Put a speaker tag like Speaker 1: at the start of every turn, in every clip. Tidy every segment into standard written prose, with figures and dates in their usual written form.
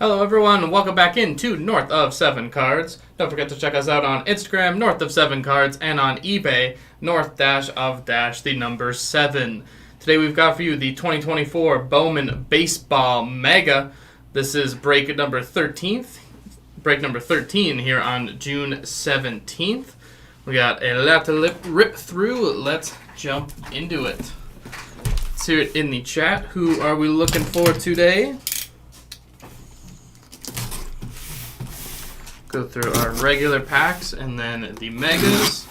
Speaker 1: Hello everyone, and welcome back into North of 7 Cards. Don't forget to check us out on Instagram, North of 7 Cards, and on eBay, North-of-7. Today we've got for you the 2024 Bowman Baseball Mega. This is break number 13 here on June 17th. We got a lot to rip through. Let's jump into it. Let's hear it in the chat. Who are we looking for today? Go through our regular packs and then the megas.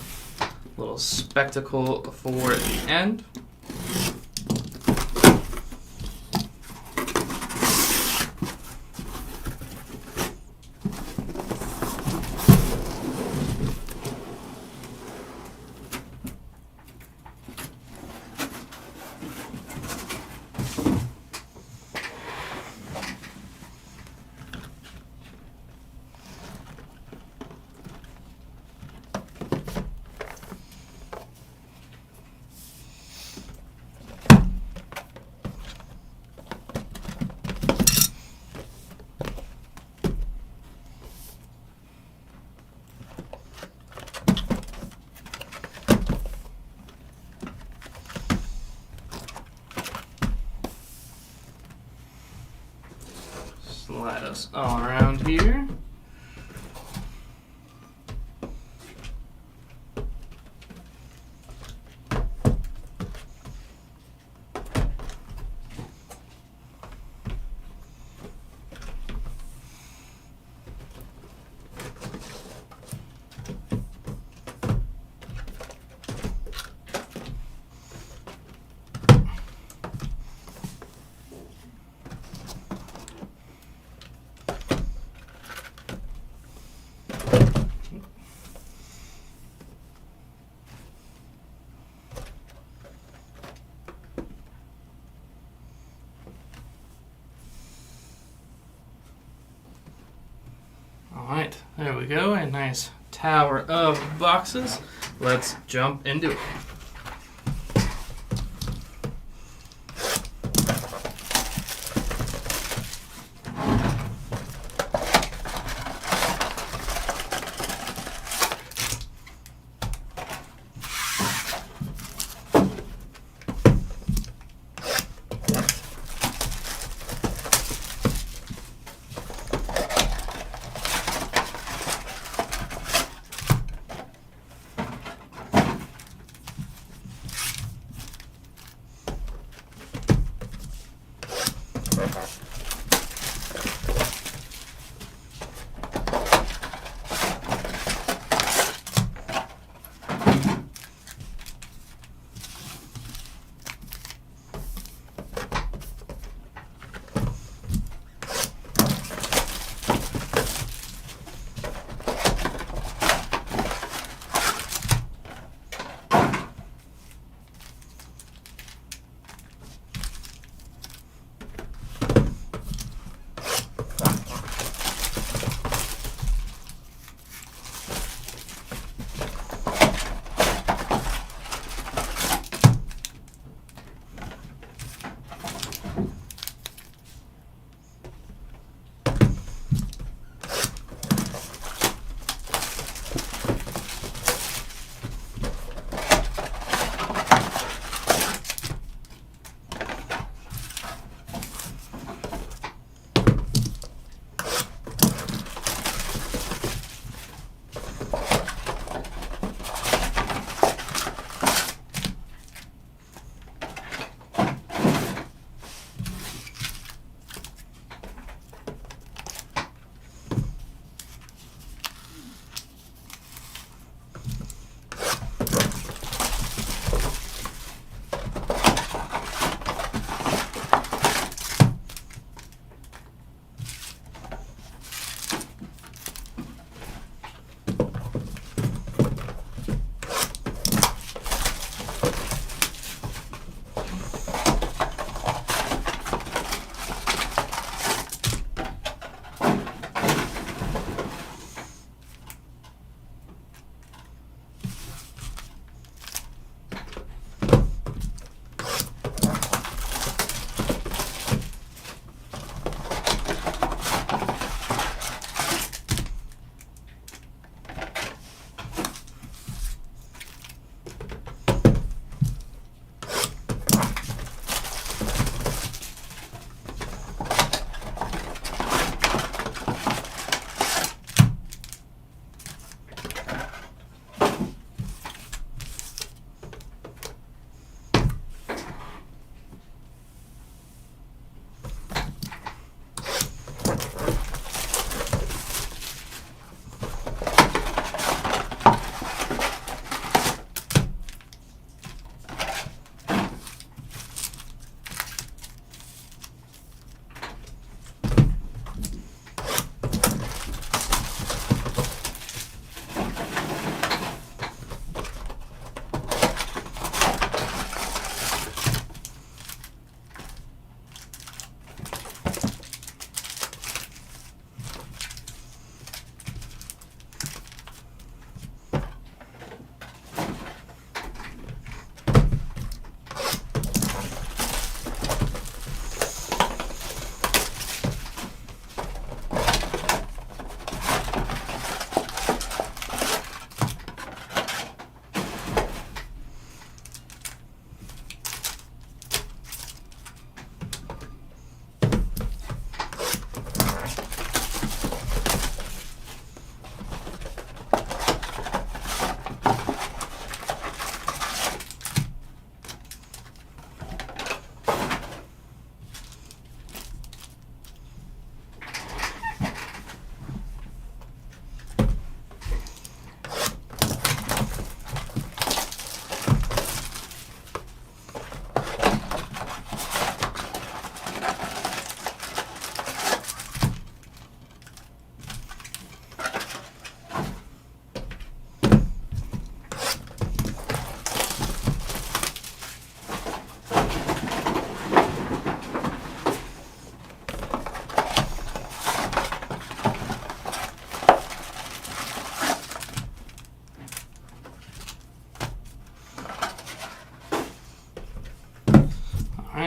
Speaker 1: Little spectacle for the end. Slide us all around here. Alright, there we go. A nice tower of boxes. Let's jump into it.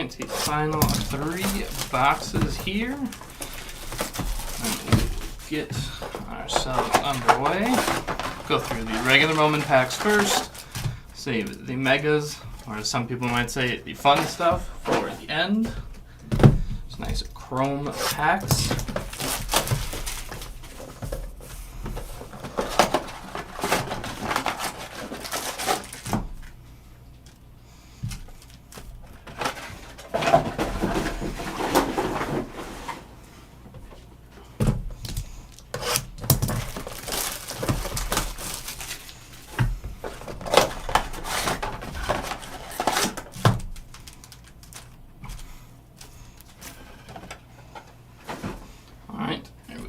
Speaker 1: Alright, the final 3 boxes here. And we'll get ourselves underway. Go through the regular Bowman packs first. Save the megas, or as some people might say, the fun stuff for the end. It's nice chrome packs.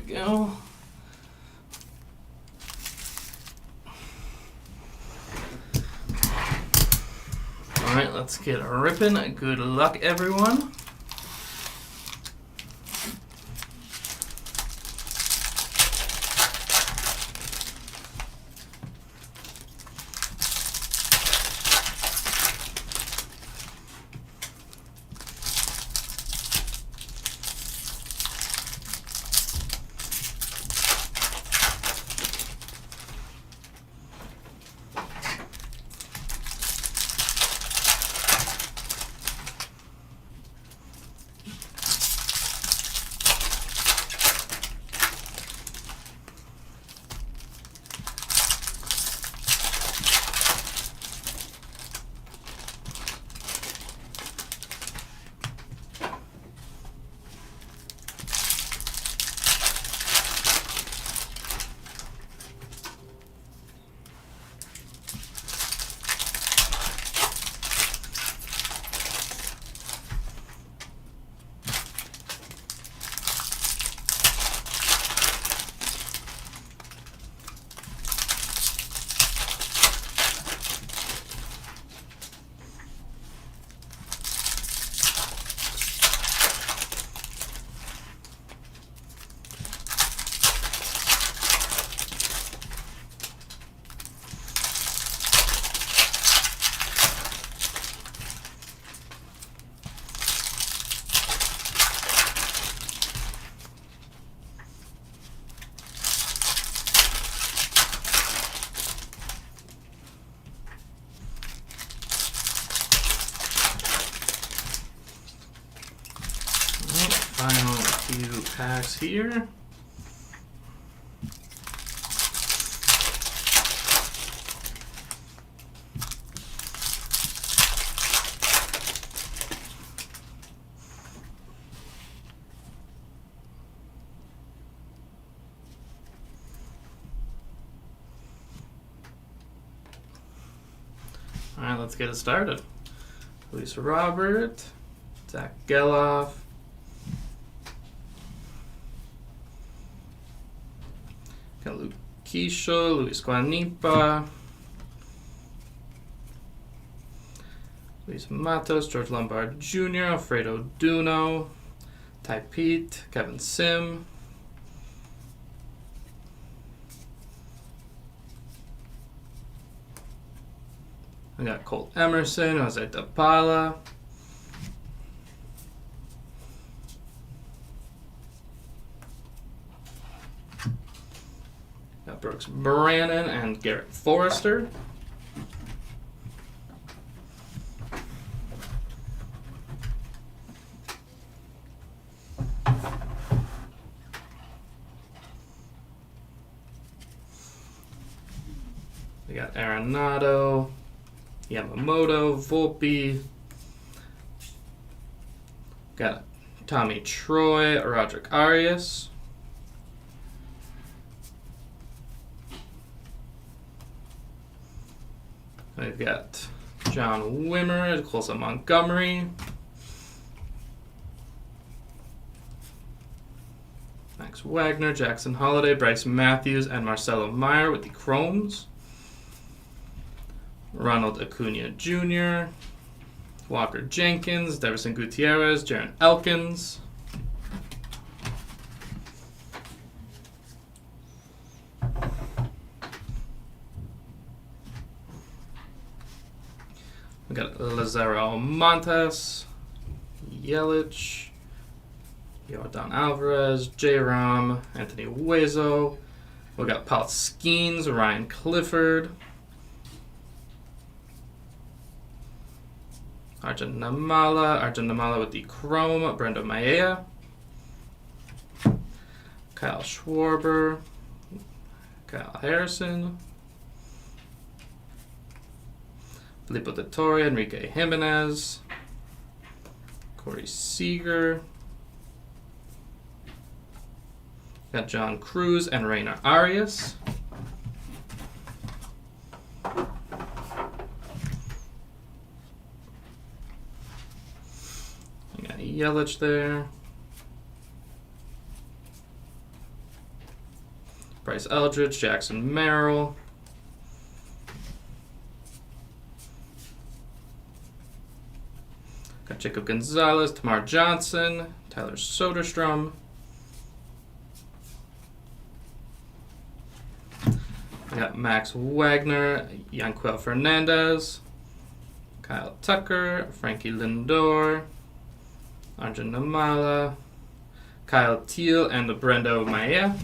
Speaker 1: Go. Alright, let's get ripping. Good luck, everyone. Final few packs here. All right, let's get it started. Lisa Robert, Zach Geloff, got Luke Keisha, Luis Guanipa, Luis Matos, George Lombard Jr., Alfredo Duno, Ty Pete, Kevin Sim, I got Colt Emerson, Jose Depala, got Brooks Brannon and Garrett Forrester, we got Arenado, Yamamoto, Volpe, got Tommy Troy, Roderick Arias, we've got John Wimmer, Colson Montgomery, Max Wagner, Jackson Holiday, Bryce Matthews, and Marcelo Meyer with the Chromes. Ronald Acuna Jr., Walker Jenkins, Deverson Gutierrez, Jaron Elkins, we got Lazaro Montes, Yelich, Yordan Alvarez, J-Rom, Anthony Hueso. We got Paul Skeens, Ryan Clifford, Arjun Namala with the Chrome, Brenda Maea, Kyle Schwarber, Kyle Harrison, Filippo Dottore, Enrique Jimenez, Corey Seager, got John Cruz and Reina Arias. We got Yelich there. Bryce Eldridge, Jackson Merrill. Got Jacob Gonzalez, Tamar Johnson, Tyler Soderstrom. We got Max Wagner, Yanquiel Fernandez, Kyle Tucker, Frankie Lindor, Arjun Namala, Kyle Teal, and Brendo Maea.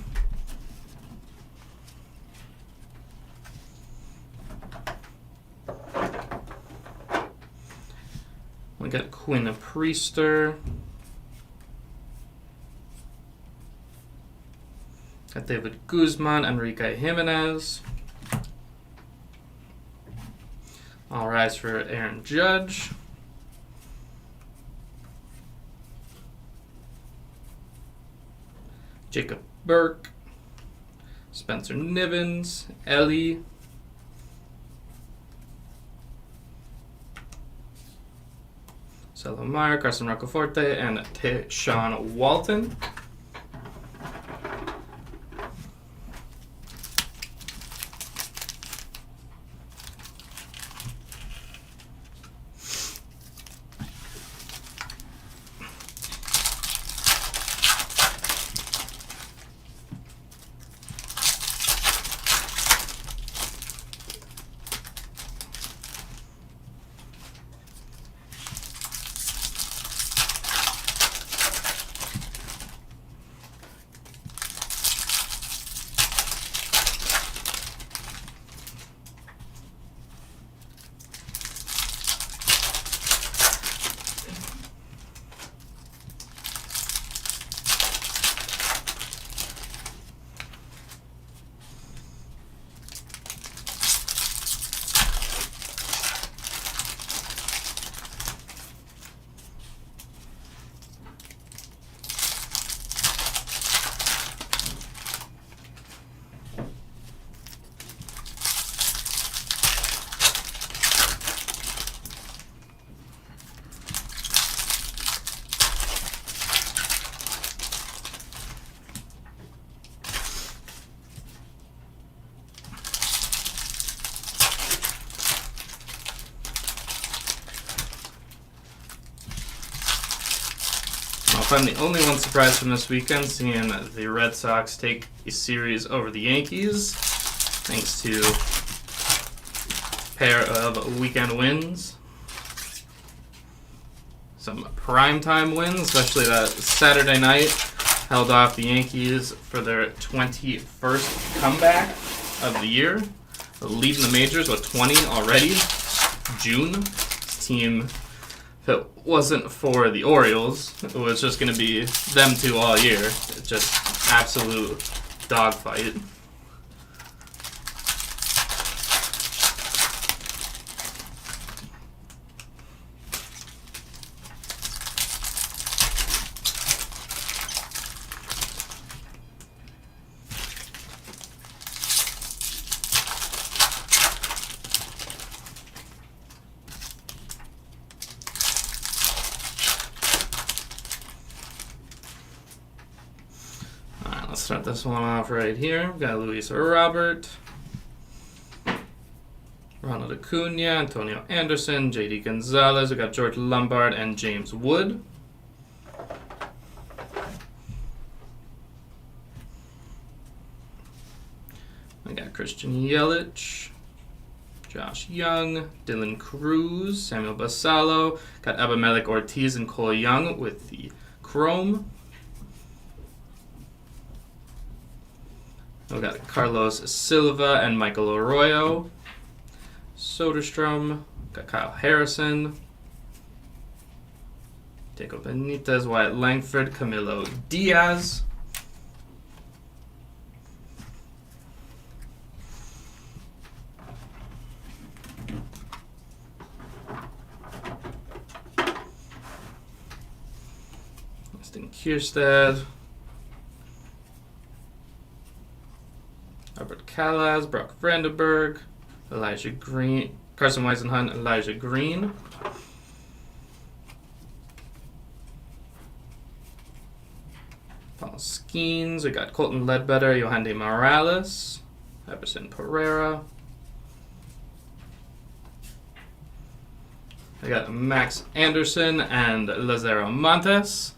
Speaker 1: We got Quinn Priester. Got David Guzman, Enrique Jimenez. All rise for Aaron Judge. Jacob Burke. Spencer Nivens. Ellie. Salomar, Carson Roccaforte, and Sean Walton. If I'm the only one surprised from this weekend, seeing the Red Sox take a series over the Yankees, thanks to a pair of weekend wins. Some primetime wins, especially that Saturday night, held off the Yankees for their 21st comeback of the year, leading the majors with 20 already. June. This team, if it wasn't for the Orioles, it was just going to be them two all year. It's just absolute dogfight. Let's start this one off right here. We've got Luis Robert, Ronald Acuna, Antonio Anderson, J.D. Gonzalez. We've got George Lombard and James Wood. We got Christian Yelich, Josh Young, Dylan Cruz, Samuel Basalo. Got Abimelech Ortiz and Cole Young with the Chrome. We got Carlos Silva and Michael Arroyo. Soderstrom. Got Kyle Harrison. Diego Benitez, Wyatt Langford, Camilo Diaz. Austin Kierstad. Albert Callas, Brock Vandenberg, Elijah Green, Carson Weisenhunt, Elijah Green. Paul Skeens, we got Colton Ledbetter, Yohandy Morales, Everson Pereira. I got Max Anderson and Lazaro Montes.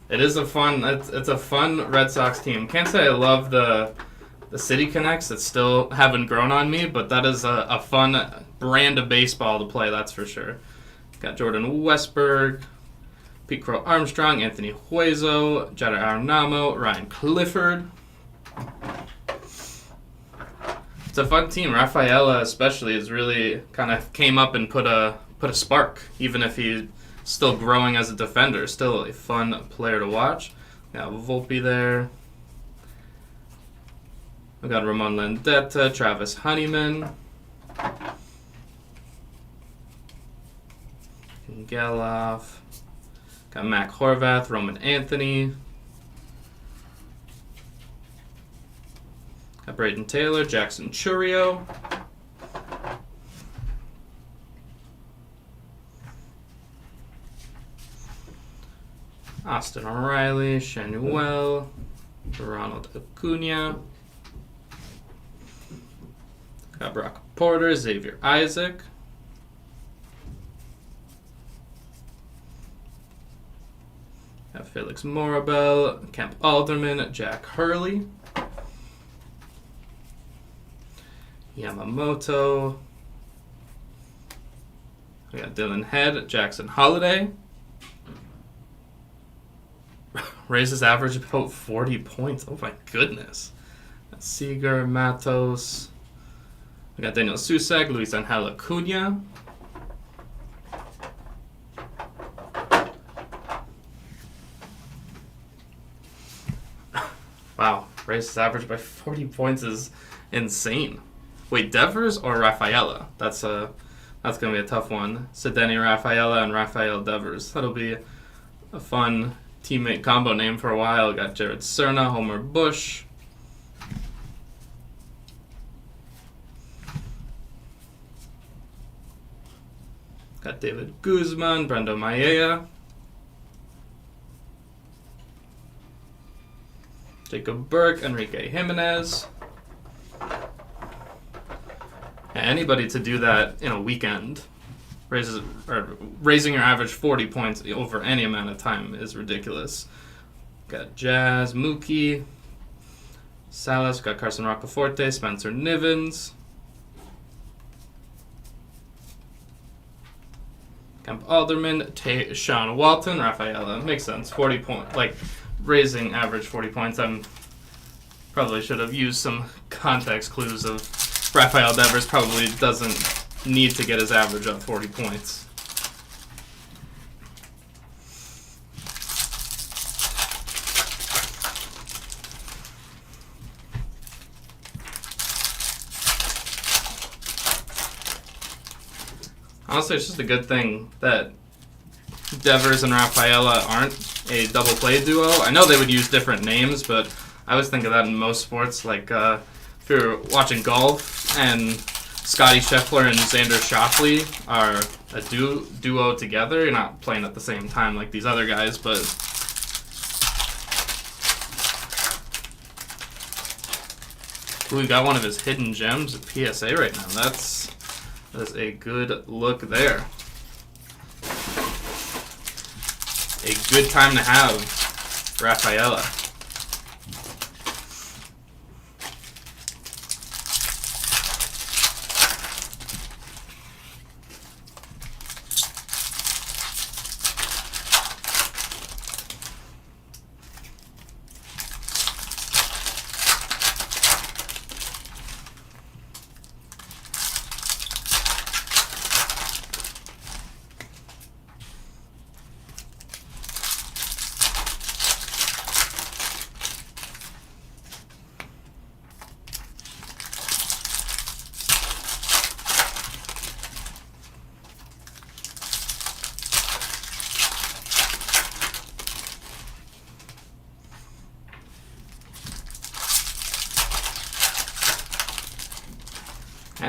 Speaker 1: It is a fun. It's a fun Red Sox team. Can't say I love the City Connects that still haven't grown on me, but that is a fun brand of baseball to play. That's for sure. Got Jordan Westberg, Pete Crow Armstrong, Anthony Hueso, Jada Arenamo, Ryan Clifford. It's a fun team. Rafaela especially is really kind of came up and put a spark, even if he's still growing as a defender. Still a fun player to watch. Got Volpe there. We got Ramon Landetta, Travis Honeyman, Geloff. Got Mac Horvath, Roman Anthony. Got Braden Taylor, Jackson Churio. Austin O'Reilly, Shanuel, Ronald Acuna. Got Brock Porter, Xavier Isaac. Got Felix Morabel, Kemp Alderman, Jack Hurley. Yamamoto. We got Dylan Head, Jackson Holiday. Raises average about 40 points. Oh my goodness. Seager, Matos. We got Daniel Susak, Luis Angel Acuna. Wow, raises average by 40 points is insane. Wait, Devers or Rafaela? That's gonna be a tough one. Sedeni Rafaela and Rafael Devers. That'll be a fun teammate combo name for a while. Got Jared Cerna, Homer Bush. Got David Guzman, Brendo Maella. Jacob Burke, Enrique Jimenez. Anybody to do that in a weekend, raising your average 40 points over any amount of time is ridiculous. Got Jazz, Mookie, Salas, got Carson Roccaforte, Spencer Nivens. Kemp Alderman, Sean Walton, Rafaela. Makes sense. 40 points, like raising average 40 points. Probably should have used some context clues of Rafael Devers probably doesn't need to get his average up 40 points. Honestly, it's just a good thing that Devers and Rafaela aren't a double play duo. I know they would use different names, but I always think of that in most sports. Like if you're watching golf and Scotty Scheffler and Xander Schauffele are a duo together, you're not playing at the same time like these other guys, but we got one of his hidden gems at PSA right now. That's a good look there. A good time to have Rafaela.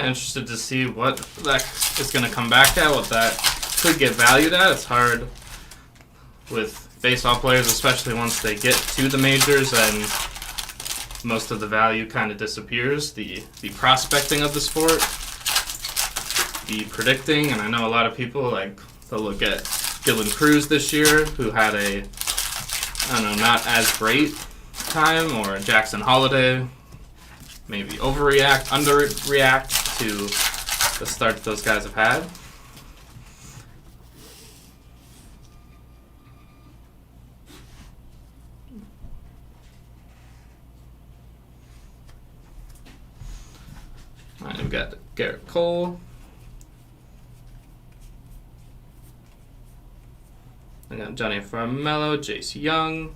Speaker 1: Yeah, interested to see what that is going to come back at, what that could get valued at. It's hard with baseball players, especially once they get to the majors, and most of the value kind of disappears. The prospecting of the sport, the predicting, and I know a lot of people, like, they'll look at Dylan Cruz this year, who had a, I don't know, not as great time, or Jackson Holiday, maybe overreact, underreact to the start that those guys have had. All right, we've got Garrett Cole. I got Johnny Farmello, Jace Young.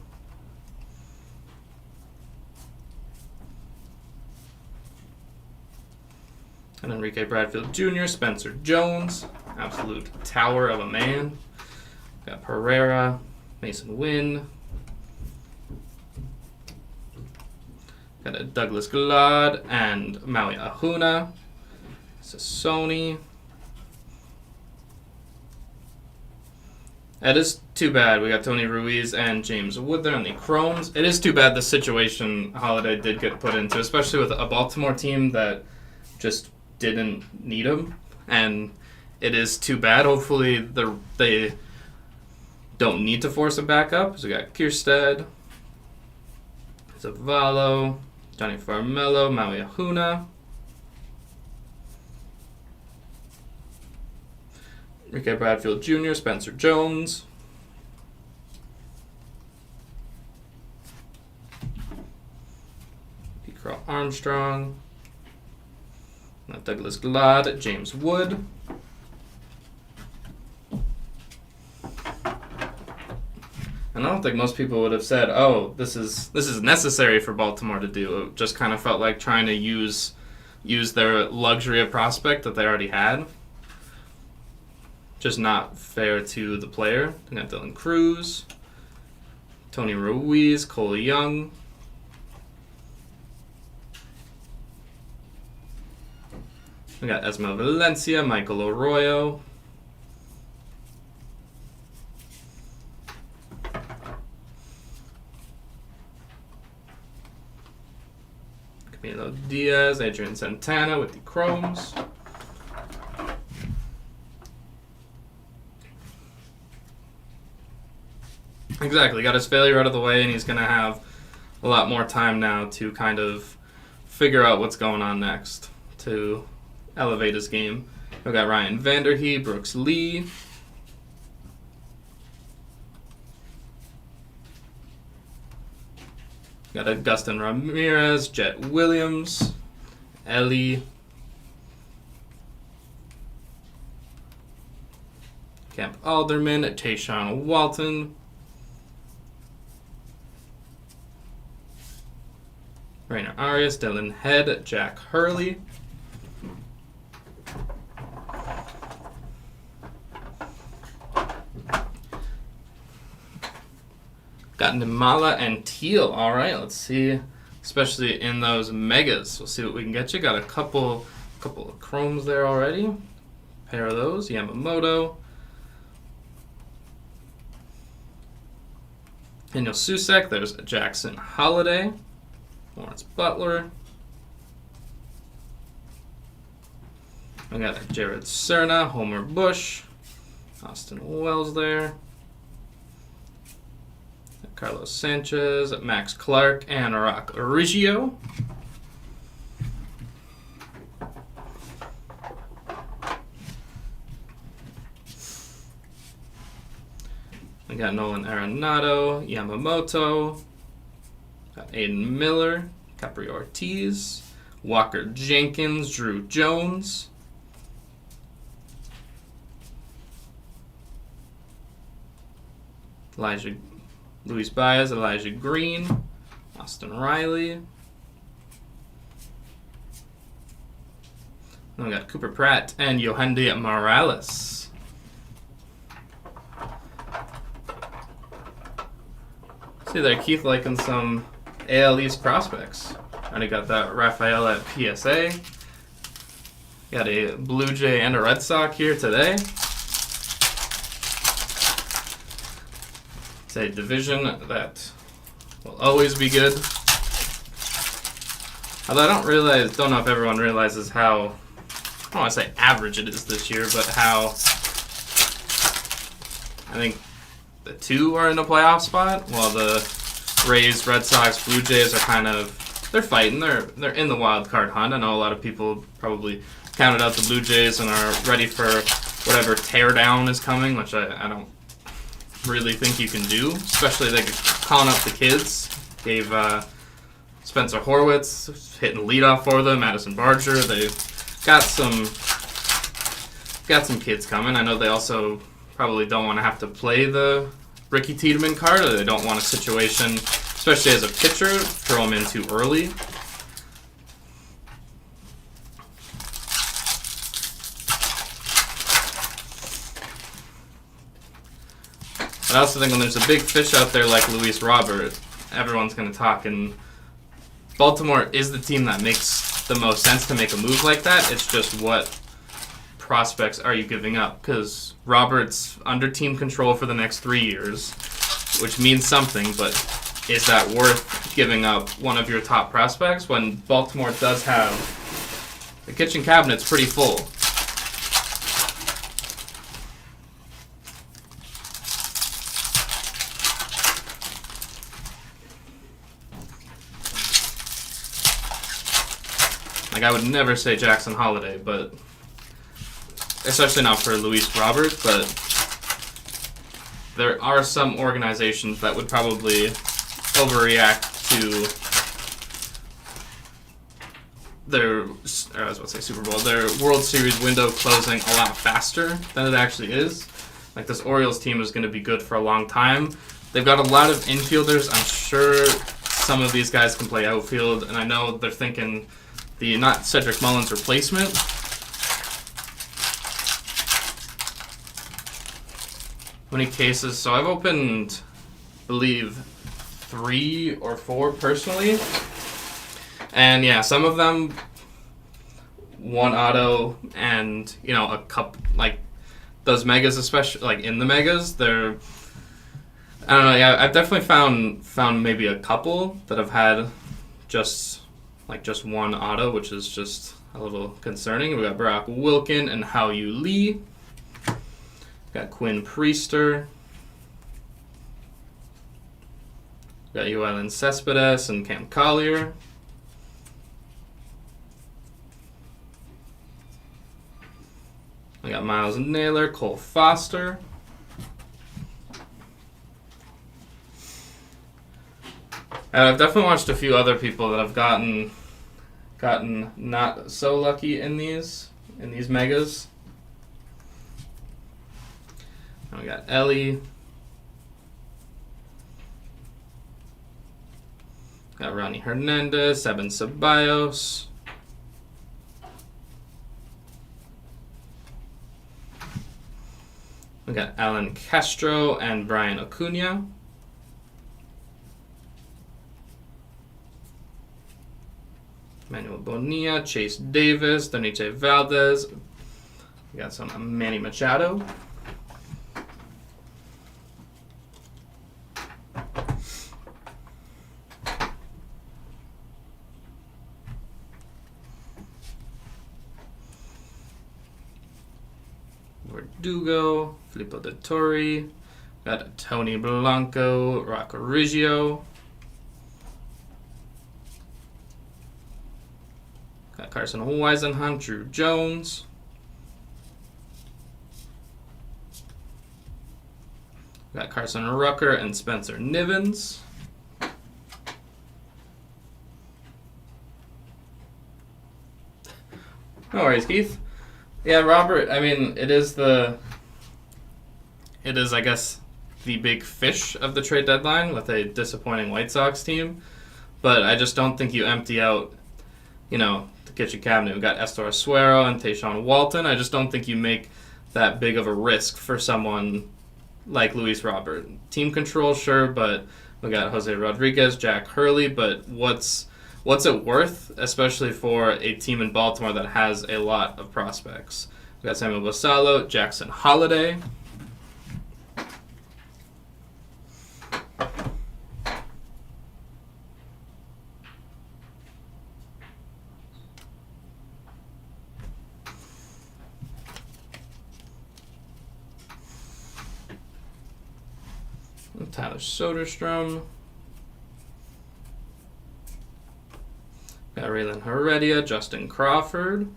Speaker 1: And Enrique Bradfield Jr., Spencer Jones, absolute tower of a man. Got Pereira, Mason Wynn. Got a Douglas Glad and Maui Ahuna. Sassoni. It is too bad we got Tony Ruiz and James Wood there on the Chromes. It is too bad the situation Holiday did get put into, especially with a Baltimore team that just didn't need him. And it is too bad. Hopefully they don't need to force him back up. So we got Kierstead, Zavallo, Johnny Farmello, Maui Ahuna. Enrique Bradfield Jr., Spencer Jones. P. Carl Armstrong. Douglas Glad, James Wood. And I don't think most people would have said, "Oh, this is necessary for Baltimore to do." It just kind of felt like trying to use their luxury of prospect that they already had. Just not fair to the player. We got Dylan Cruz, Tony Ruiz, Cole Young. We got Esmel Valencia, Michael Arroyo. Camilo Diaz, Adrian Santana with the Chromes. Exactly, got his failure out of the way, and he's going to have a lot more time now to kind of figure out what's going on next to elevate his game. We've got Ryan Vanderhee, Brooks Lee. Got Augustin Ramirez, Jet Williams, Ellie. Camp Alderman, Tayshawn Walton. Rainer Arias, Dylan Head, Jack Hurley. Got Nimala and Teal. All right, let's see, especially in those megas. We'll see what we can get you. Got a couple of Chromes there already. Pair of those. Yamamoto. Daniel Susek. There's Jackson Holiday. Lawrence Butler. I got Jared Cerna, Homer Bush, Austin Wells there. Carlos Sanchez, Max Clark, and Rock Origio. We got Nolan Arenado, Yamamoto. Got Aiden Miller, Capri Ortiz, Walker Jenkins, Drew Jones. Luis Baez, Elijah Green, Austin Riley. Then we got Cooper Pratt and Yohandy Morales. See there, Keith liking some AL East prospects. Already got that Rafael at PSA. Got a Blue Jay and a Red Sox here today. It's a division that will always be good. Although I don't know if everyone realizes how, I don't want to say average it is this year, but how I think the two are in a playoff spot, while the Rays, Red Sox, Blue Jays are kind of, they're fighting. They're in the wild card hunt. I know a lot of people probably counted out the Blue Jays and are ready for whatever teardown is coming, which I don't really think you can do, especially they calling up the kids. Gave Spencer Horwitz hitting leadoff for them, Madison Barger. They've got some kids coming. I know they also probably don't want to have to play the Ricky Tiedemann card, or they don't want a situation, especially as a pitcher, throw him in too early. I also think when there's a big fish out there like Luis Robert, everyone's going to talk, and Baltimore is the team that makes the most sense to make a move like that. It's just what prospects are you giving up? Because Robert's under team control for the next 3 years, which means something, but is that worth giving up one of your top prospects when Baltimore does have the kitchen cabinet's pretty full? Like, I would never say Jackson Holiday, but especially not for Luis Robert, but there are some organizations that would probably overreact to their, I was about to say Super Bowl, their World Series window closing a lot faster than it actually is. Like, this Orioles team is going to be good for a long time. They've got a lot of infielders. I'm sure some of these guys can play outfield, and I know they're thinking the not Cedric Mullins replacement. How many cases? So I've opened, I believe, 3 or 4 personally. And yeah, some of them, one auto, and you know, a couple, like those megas, especially like in the megas, they're, I don't know, yeah, I've definitely found maybe a couple that have had just one auto, which is just a little concerning. We got Barack Wilkin and Hao Yu Lee. Got Quinn Priester. Got Yoelin Cespedes and Cam Collier. I got Miles Naylor, Cole Foster. And I've definitely watched a few other people that have gotten not so lucky in these megas. And we got Ellie. Got Ronnie Hernandez, Evan Ceballos. We got Alan Castro and Brian Acuna. Manuel Bonilla, Chase Davis, Doniche Valdez. We got some Manny Machado. Verdugo, Filippo de Torre. Got Tony Blanco, Rocco Riggio. Got Carson Weisenhunt, Drew Jones. Got Carson Rucker and Spencer Nivens. No worries, Keith. Yeah, Robert, I mean, it is, I guess, the big fish of the trade deadline with a disappointing White Sox team. But I just don't think you empty out, you know, the kitchen cabinet. We got Estor Suero and Tayshaun Walton. I just don't think you make that big of a risk for someone like Luis Robert. Team control, sure, but we got Jose Rodriguez, Jack Hurley, but what's what's it worth, especially for a team in Baltimore that has a lot of prospects? We got Samuel Basallo, Jackson Holiday. Tyler Soderstrom. Got Raylan Heredia, Justin Crawford.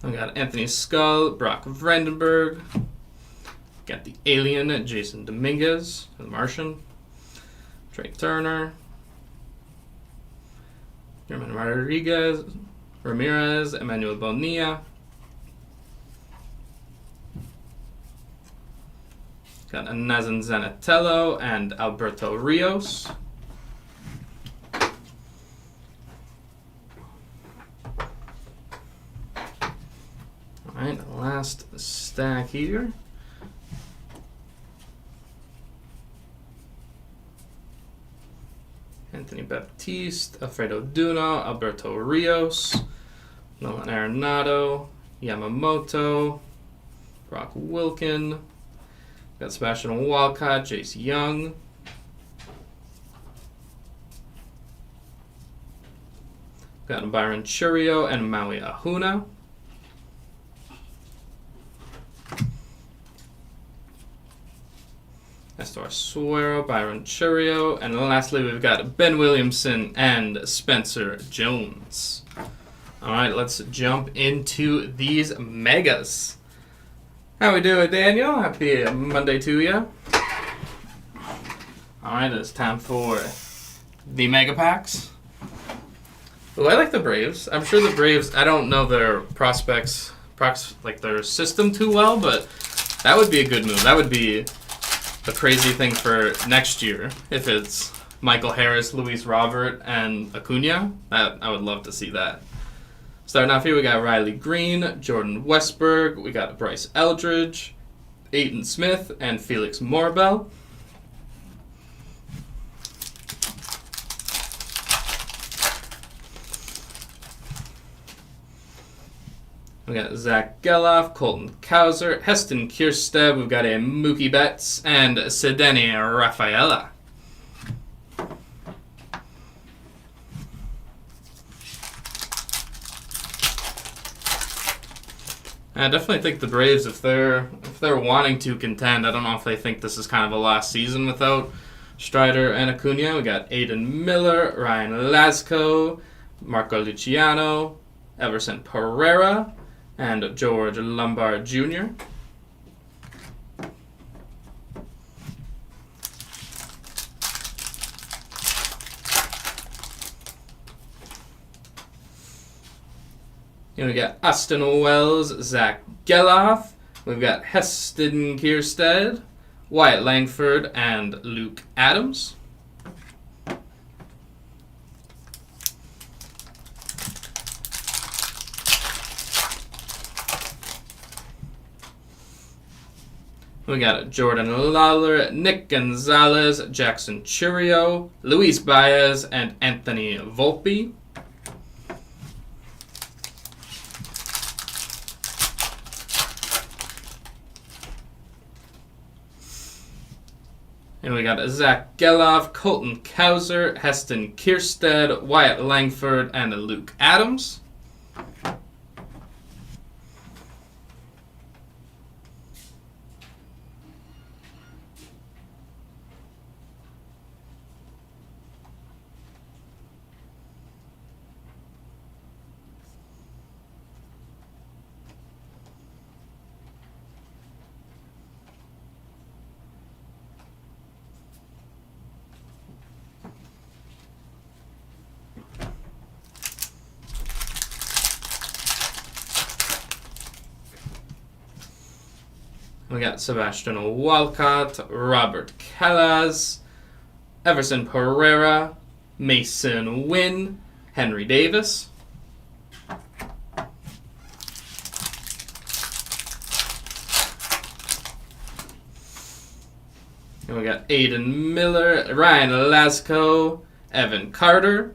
Speaker 1: We got Anthony Skull, Brock Vandenberg. Got the Alien, Jason Dominguez, the Martian. Trey Turner. German Ramirez, Emmanuel Bonilla. Got Nazan Zanatello and Alberto Rios. Alright, last stack here. Anthony Baptiste, Alfredo Duno, Alberto Rios, Nolan Arenado, Yamamoto, Brock Wilkin. Got Sebastian Walcott, Jace Young. Got Byron Churio and Maui Ahuna. Nestor Suero, Byron Churio. And lastly, we've got Ben Williamson and Spencer Jones. All right, let's jump into these megas. How we doing, Daniel? Happy Monday to you. Alright, it's time for the Mega Packs. Oh, I like the Braves. I'm sure the Braves, I don't know their prospects, like their system too well, but that would be a good move. That would be a crazy thing for next year if it's Michael Harris, Luis Robert, and Acuna. I would love to see that. Starting off here, we got Riley Green, Jordan Westberg, we got Bryce Eldridge, Aiton Smith, and Felix Morbell. We got Zach Geloff, Colton Cowser, Heston Kierstead, we've got a Mookie Betts, and Sedeni Rafaela. I definitely think the Braves, if they're wanting to contend, I don't know if they think this is kind of a last season without Strider and Acuna. We got Aiden Miller, Ryan Lasco, Marco Luciano, Everson Pereira, and George Lombard Jr. Here we got Austin Wells, Zach Geloff. We've got Heston Kierstead, Wyatt Langford, and Luke Adams. We got Jordan Lawler, Nick Gonzalez, Jackson Churio, Luis Baez, and Anthony Volpe. And we got Zach Geloff, Colton Cowser, Heston Kierstead, Wyatt Langford, and Luke Adams. We got Sebastian Walcott, Robert Callas, Everson Pereira, Mason Wynn, Henry Davis. And we got Aiden Miller, Ryan Lasco, Evan Carter,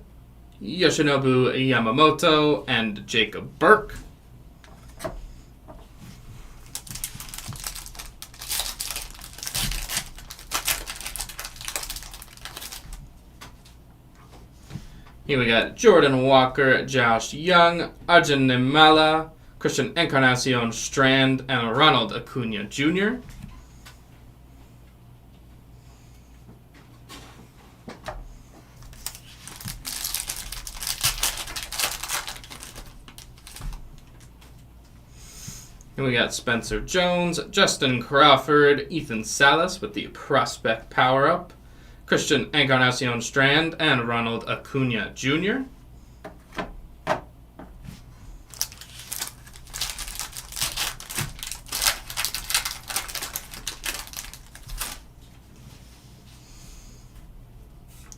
Speaker 1: Yoshinobu Yamamoto, and Jacob Burke. Here we got Jordan Walker, Josh Young, Arjun Nimala, Christian Encarnacion Strand, and Ronald Acuna Jr. And we got Spencer Jones, Justin Crawford, Ethan Salas with the Prospect Power-Up, Christian Encarnacion Strand, and Ronald Acuna Jr.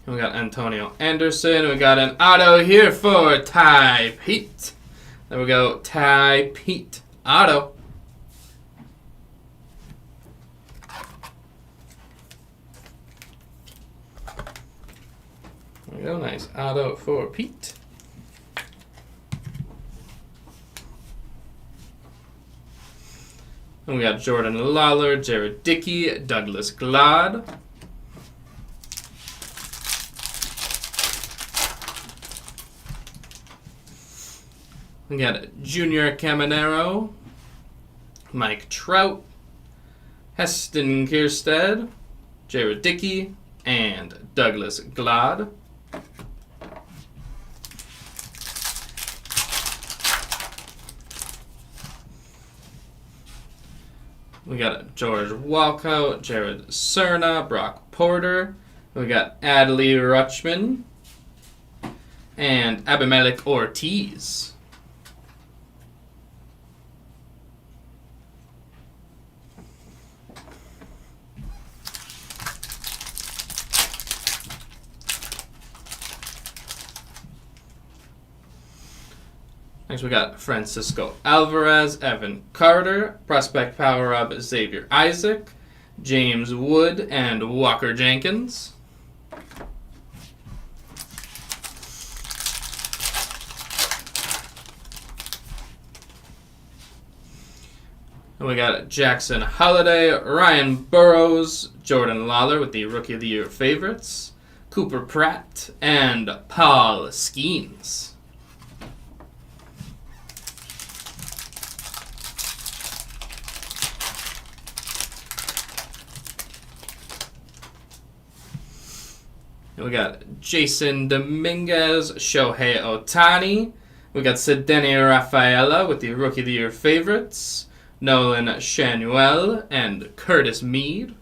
Speaker 1: And we got Antonio Anderson. We got an auto here for Ty Pete. There we go, Ty Pete auto. There we go, nice auto for Pete. And we got Jordan Lawler, Jared Dickey, Douglas Glad. We got Junior Caminero, Mike Trout, Heston Kierstead, Jared Dickey, and Douglas Glad. We got George Walcott, Jared Cerna, Brock Porter. We got Adley Rutschman and Abimelech Ortiz. Next we got Francisco Alvarez, Evan Carter, Prospect Power-Up Xavier Isaac, James Wood, and Walker Jenkins. And we got Jackson Holliday, Ryan Burrows, Jordan Lawler with the Rookie of the Year favorites, Cooper Pratt, and Paul Skeens. We got Jason Dominguez, Shohei Ohtani. We got Cedeni Rafaela with the Rookie of the Year favorites, Nolan Shanuel, and Curtis Mead.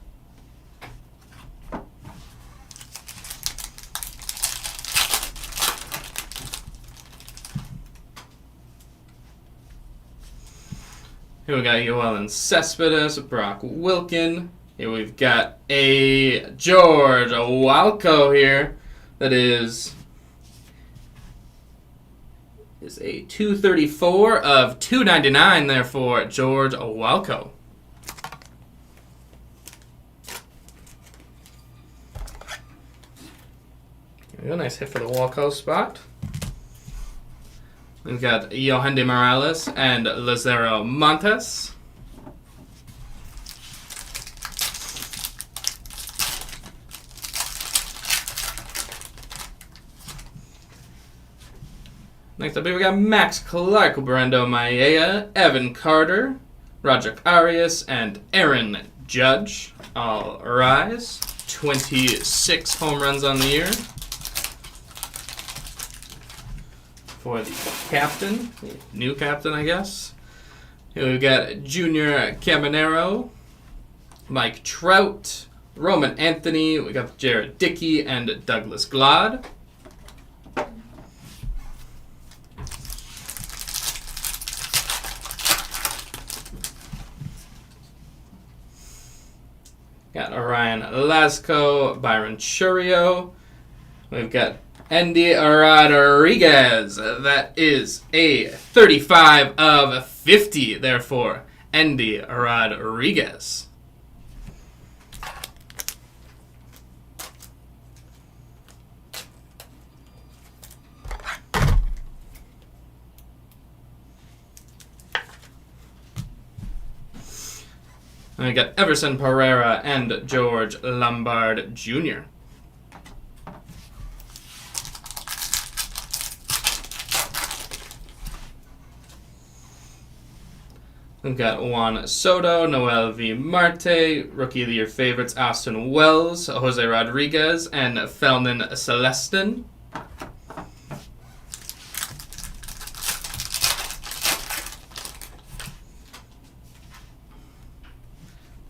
Speaker 1: Here we got Yoelan Cespedes, Brock Wilkin. Here we've got a George Walco here that is a 234 of 299 there for George Walco. There we go, nice hit for the Walco spot. We've got Yohandy Morales and Lazaro Montes. Next up here we got Max Clark, Brando Maella, Evan Carter, Roger Arias, and Aaron Judge. All rise. 26 home runs on the year for the captain, the new captain, I guess. Here we've got Junior Caminero, Mike Trout, Roman Anthony, we got Jared Dickey, and Douglas Glad. Got Orion Lasco, Byron Churio. We've got Andy Rodriguez. That is a 35 of 50, therefore, Andy Rodriguez. And we got Everson Pereira and George Lombard Jr. We've got Juan Soto, Noel V. Marte, Rookie of the Year favorites Austin Wells, Jose Rodriguez, and Felnin Celestin.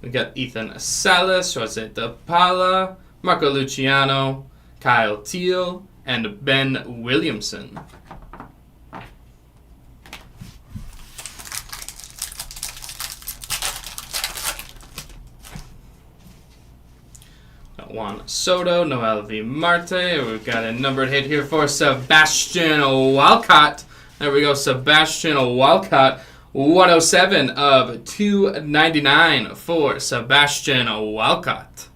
Speaker 1: We got Ethan Salas, Jose De Paula, Marco Luciano, Kyle Teal, and Ben Williamson. Got Juan Soto, Noel V. Marte. We've got a numbered hit here for Sebastian Walcott. There we go, Sebastian Walcott. 107 of 299 for Sebastian Walcott.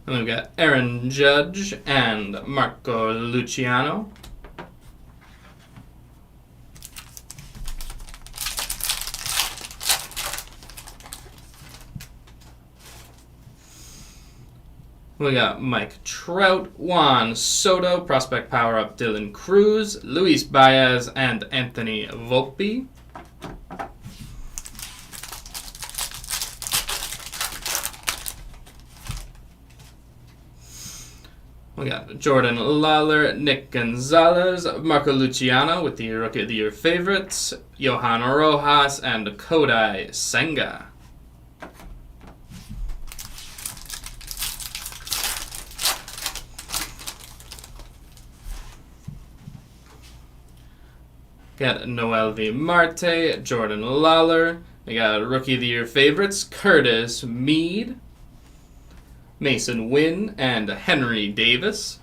Speaker 1: And we've got Aaron Judge and Marco Luciano. We got Mike Trout, Juan Soto, Prospect Power Up Dylan Cruz, Luis Baez, and Anthony Volpe. We got Jordan Lawler, Nick Gonzalez, Marco Luciano with the Rookie of the Year favorites, Johan Rojas, and Kodai Senga. Got Noel V. Marte, Jordan Lawler. We got Rookie of the Year favorites, Curtis Mead, Mason Wynn, and Henry Davis.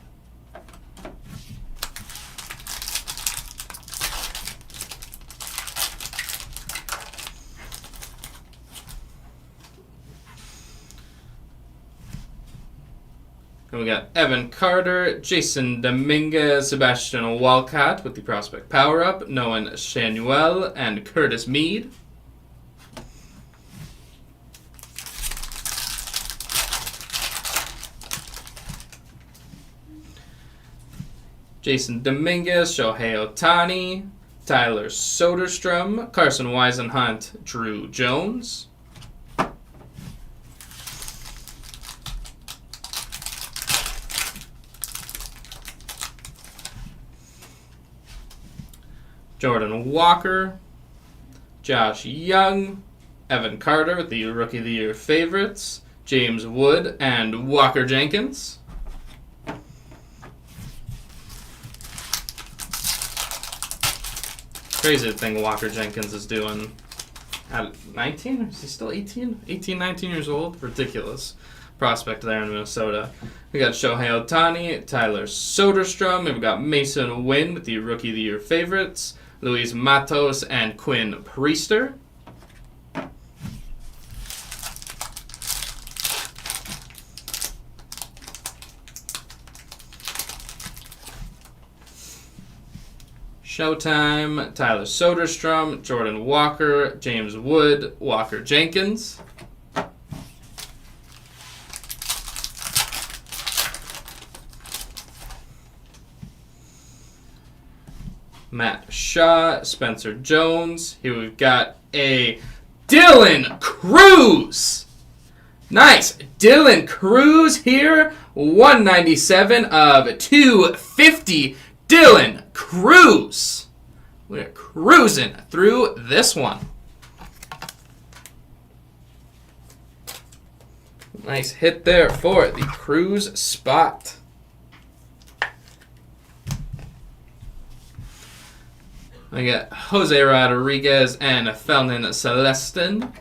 Speaker 1: And we got Evan Carter, Jason Dominguez, Sebastian Walcott with the Prospect Power Up, Nolan Shanuel, and Curtis Mead. Jason Dominguez, Shohei Ohtani, Tyler Soderstrom, Carson Weisenhunt, Drew Jones. Jordan Walker, Josh Young, Evan Carter with the Rookie of the Year favorites, James Wood, and Walker Jenkins. Crazy thing Walker Jenkins is doing at 19, or is he still 18? 18, 19 years old? Ridiculous prospect there in Minnesota. We got Shohei Ohtani, Tyler Soderstrom, and we got Mason Wynn with the Rookie of the Year favorites, Luis Matos, and Quinn Priester. Showtime, Tyler Soderstrom, Jordan Walker, James Wood, Walker Jenkins. Matt Shaw, Spencer Jones. Here we've got a Dylan Cruz. Nice. Dylan Cruz here. 197 of 250. Dylan Cruz. We're cruising through this one. Nice hit there for the Cruz spot. I got Jose Rodriguez and Felnin Celestin.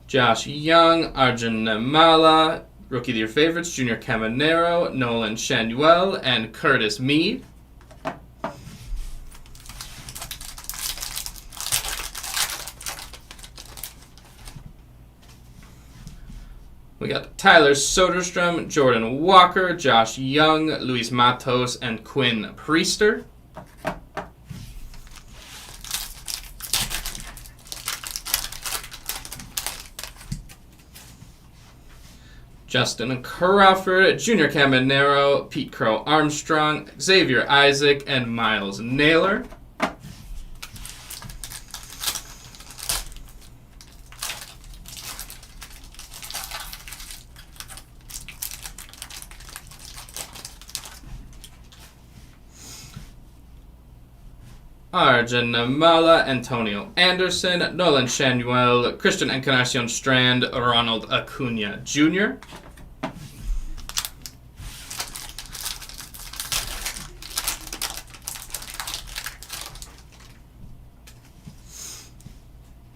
Speaker 1: Josh Young, Arjun Namala, Rookie of the Year favorites, Junior Caminero, Nolan Shanuel, and Curtis Mead. Tyler Soderstrom, Jordan Walker, Josh Young, Luis Matos, and Quinn Priester. Justin Crawford, Junior Caminero, Pete Crow Armstrong, Xavier Isaac, and Miles Naylor. Arjun Namala, Antonio Anderson, Nolan Shanuel, Christian Encarnacion Strand, Ronald Acuna Jr.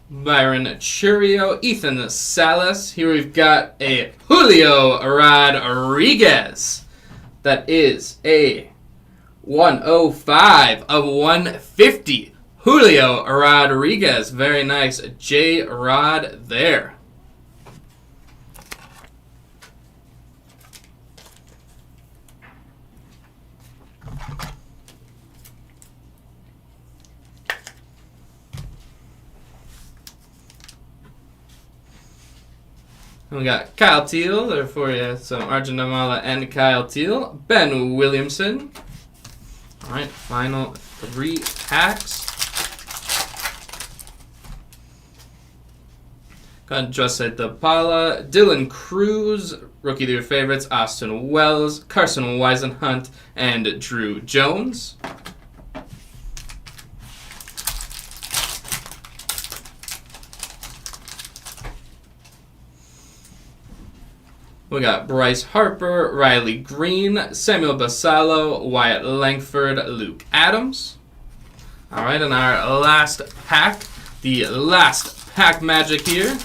Speaker 1: Byron Churio, Ethan Salas. Here we've got a Julio Rodriguez. That is a 105 of 150. Julio Rodriguez. Very nice. J-Rod there. We got Kyle Teal there for you. So Arjun Namala and Kyle Teal. Ben Williamson. All right, final 3 packs. Got Jose DePaula, Dylan Cruz, rookie of your favorites, Austin Wells, Carson Weisenhunt, and Drew Jones. We got Bryce Harper, Riley Green, Samuel Basallo, Wyatt Langford, Luke Adams. All right, and our last pack, the last pack magic here.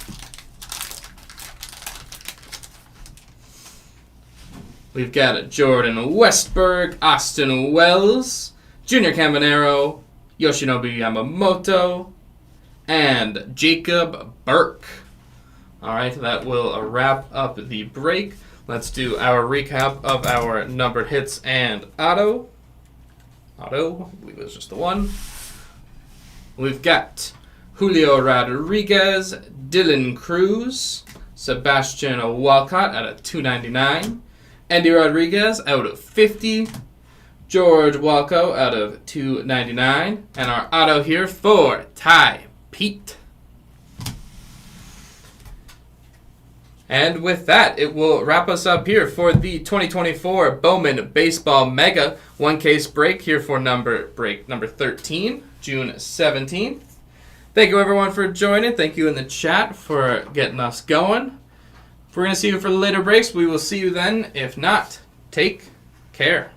Speaker 1: We've got Jordan Westberg, Austin Wells, Junior Caminero, Yoshinobu Yamamoto, and Jacob Burke. All right, that will wrap up the break. Let's do our recap of our numbered hits and auto. Auto, I believe it was just the one. We've got Julio Rodriguez, Dylan Cruz, Sebastian Walcott out of 299, Andy Rodriguez out of 50, George Walco out of 299, and our auto here for Ty Pete. And with that, it will wrap us up here for the 2024 Bowman Baseball Mega 1-case break here for break number 13, June 17th. Thank you, everyone, for joining. Thank you in the chat for getting us going. If we're going to see you for the later breaks, we will see you then. If not, take care.